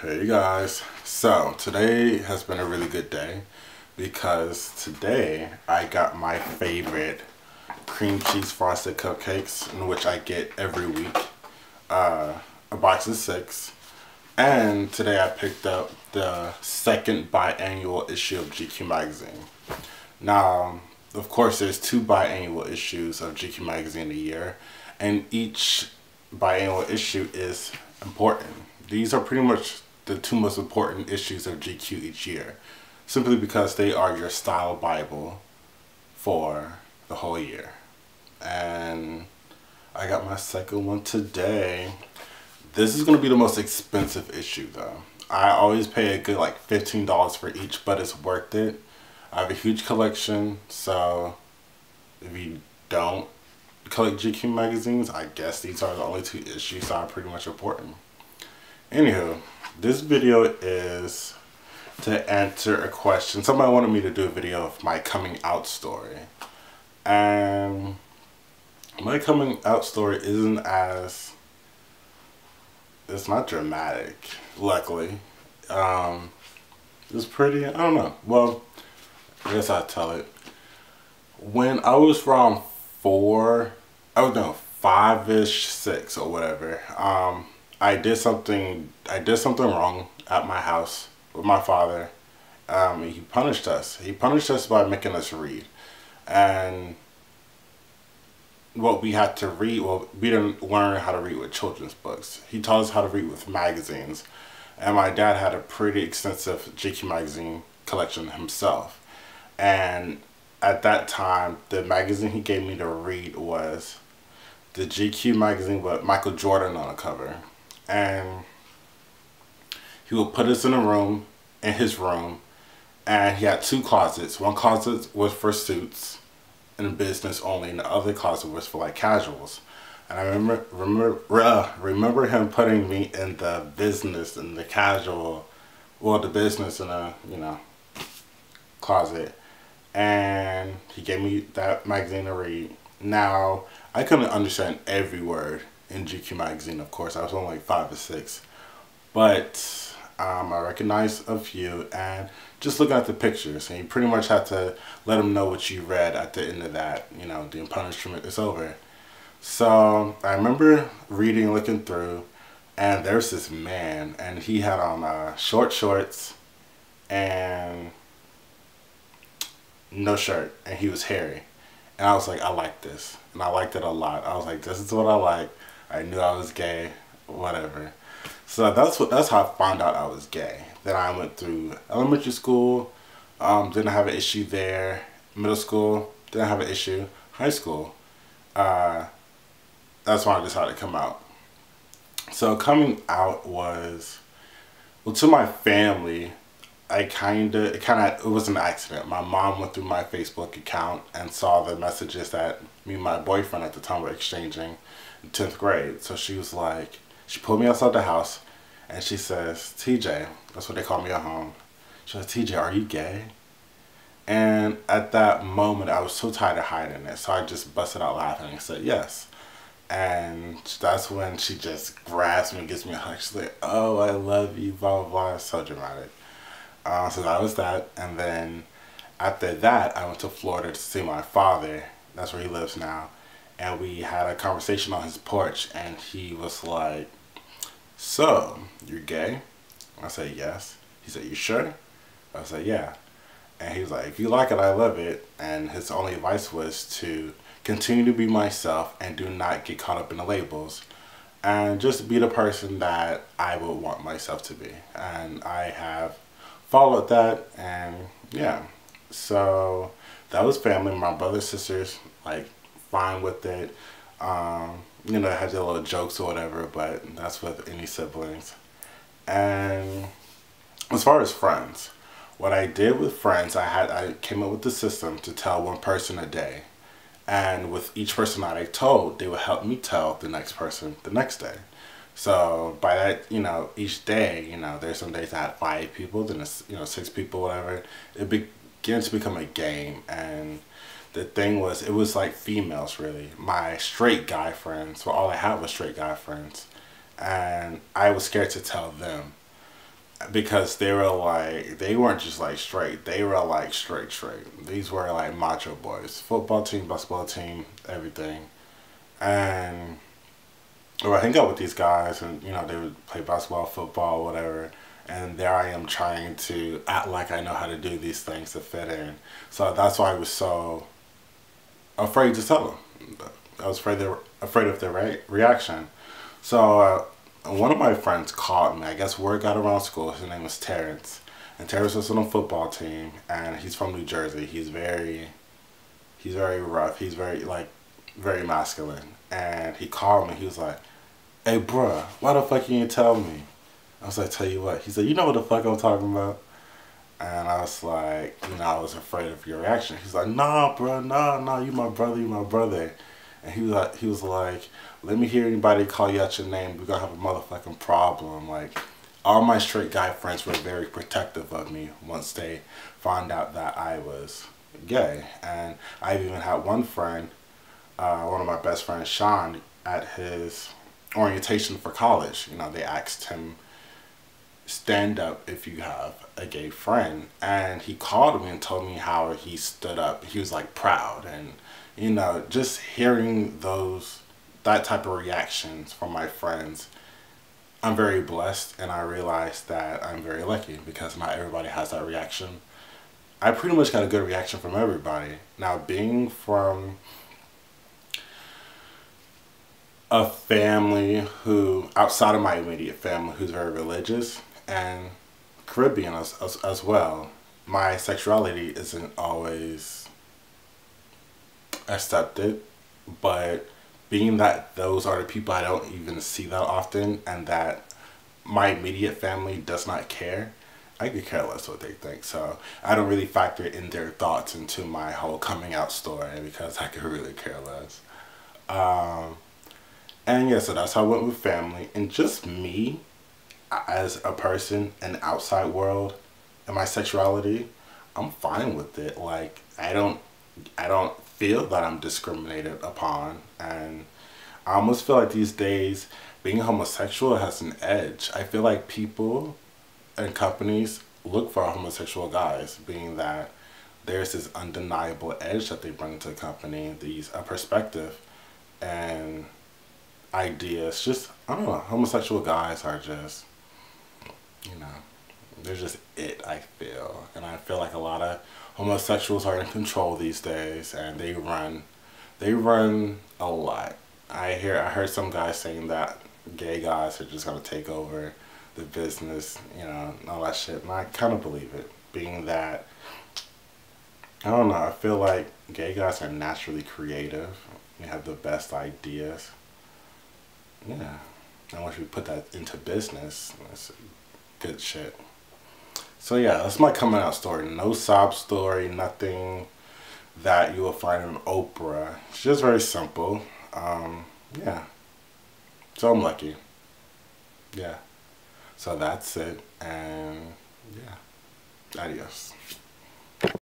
Hey guys, so today has been a really good day because today I got my favorite cream cheese frosted cupcakes, in which I get every week, a box of 6, and today I picked up the second biannual issue of GQ magazine. Now, of course, there's 2 biannual issues of GQ magazine a year, and each biannual issue is important. These are pretty much the 2 most important issues of GQ each year, simply because they are your style Bible for the whole year. And I got my second one today. This is going to be the most expensive issue though. I always pay a good like $15 for each, but it's worth it. I have a huge collection, so if you don't collect GQ magazines, I guess these are the only 2 issues that are pretty much important. Anywho, this video is to answer a question. Somebody wanted me to do a video of my coming out story. And my coming out story isn't as, it's not dramatic, luckily. It's pretty, I don't know. Well, I guess I'll tell it. When I was around 5-ish, 6 or whatever, I did something wrong at my house with my father. He punished us. He punished us by making us read. And what we had to read, well, we didn't learn how to read with children's books. He taught us how to read with magazines. And my dad had a pretty extensive GQ magazine collection himself. And at that time, the magazine he gave me to read was the GQ magazine with Michael Jordan on the cover. And he would put us in a room, in his room, and he had 2 closets. One closet was for suits and business only, and the other closet was for like casuals. And I remember him putting me in the business and the casual, well, the business in a, closet. And he gave me that magazine to read. Now, I couldn't understand every word in GQ magazine, of course. I was only like 5 or 6. But I recognized a few, and just looking at the pictures, and you pretty much had to let them know what you read at the end of that. The punishment is over. So I remember reading, looking through, and there's this man, and he had on short shorts and no shirt, and he was hairy. And I was like, I like this. And I liked it a lot. I was like, this is what I like. I knew I was gay, whatever. So that's how I found out I was gay. Then I went through elementary school, didn't have an issue there. Middle school, didn't have an issue. High school, that's when I decided to come out. So coming out was, well, to my family, it was an accident. My mom went through my Facebook account and saw the messages that me and my boyfriend at the time were exchanging in 10th grade. So she was like, she pulled me outside the house and she says, TJ, that's what they call me at home. She says, TJ, are you gay? And at that moment, I was so tired of hiding it. So I just busted out laughing and said, yes. And that's when she just grabs me and gives me a hug. She's like, oh, I love you, blah, blah, blah. It's so dramatic. So that was that. And then after that, I went to Florida to see my father. That's where he lives now. And we had a conversation on his porch, and he was like, so, you're gay? I said, yes. He said, you sure? I said, yeah. And he was like, if you like it, I love it. And his only advice was to continue to be myself and do not get caught up in the labels. And just be the person that I would want myself to be. And I have followed that, and yeah. So that was family. My brothers, sisters, like, fine with it. Had their little jokes or whatever, but that's with any siblings. And as far as friends, what I did with friends, I came up with the system to tell one person a day. And with each person that I told, they would help me tell the next person the next day. So by that, each day, there's some days I had 5 people, then it's, 6 people, whatever. It begins to become a game. And the thing was, it was like females, really. My straight guy friends, well, all I had was straight guy friends. And I was scared to tell them. because they weren't just like straight, they were like straight. These were like macho boys, football team, basketball team, everything. And or I hang out with these guys, and you know, they would play basketball, football, whatever. And there I am trying to act like I know how to do these things to fit in. So that's why I was so afraid to tell them. I was afraid of their reaction. So one of my friends called me. I guess word got around school. His name was Terrence, and Terrence was on a football team, and he's from New Jersey. He's very rough. He's very masculine. And he called me. He was like, "Hey, bruh, why the fuck you didn't tell me?" I was like, "Tell you what." He said, "You know what the fuck I'm talking about?" And I was like, you know, I was afraid of your reaction. He's like, "Nah, bro, nah, you my brother, you my brother." And he was like, "Let me hear anybody call you out your name. We're gonna have a motherfucking problem." Like, all my straight guy friends were very protective of me once they found out that I was gay. And I even had one friend, one of my best friends, Sean, at his orientation for college. You know, they asked him, stand up if you have a gay friend, and he called me and told me how he stood up. He was like proud, and you know, just hearing that type of reactions from my friends, I'm very blessed, and I realized that I'm very lucky because not everybody has that reaction. I pretty much got a good reaction from everybody. Now, being from a family who, outside of my immediate family, who's very religious, and Caribbean as well, my sexuality isn't always accepted, but being that those are the people I don't even see that often, and that my immediate family does not care, I could care less what they think. So I don't really factor in their thoughts into my whole coming out story because I could really care less. And yeah, so that's how I went with family. And just me as a person in the outside world and my sexuality, I'm fine with it. Like, I don't feel that I'm discriminated upon. And I almost feel like these days being homosexual has an edge. I feel like people and companies look for homosexual guys, being that there's this undeniable edge that they bring to the company, a perspective and ideas. Just, I don't know, homosexual guys are just, you know, they're just it, I feel. And I feel like a lot of homosexuals are in control these days, and they run a lot. I heard some guys saying that gay guys are just gonna take over the business, you know, and all that shit. And I kind of believe it, being that, I don't know, I feel like gay guys are naturally creative. They have the best ideas. Yeah. And once we put that into business, that's good shit. So yeah, that's my coming out story. No sob story, nothing that you will find on Oprah. It's just very simple. Yeah. So I'm lucky. Yeah. So that's it. And yeah. Adios.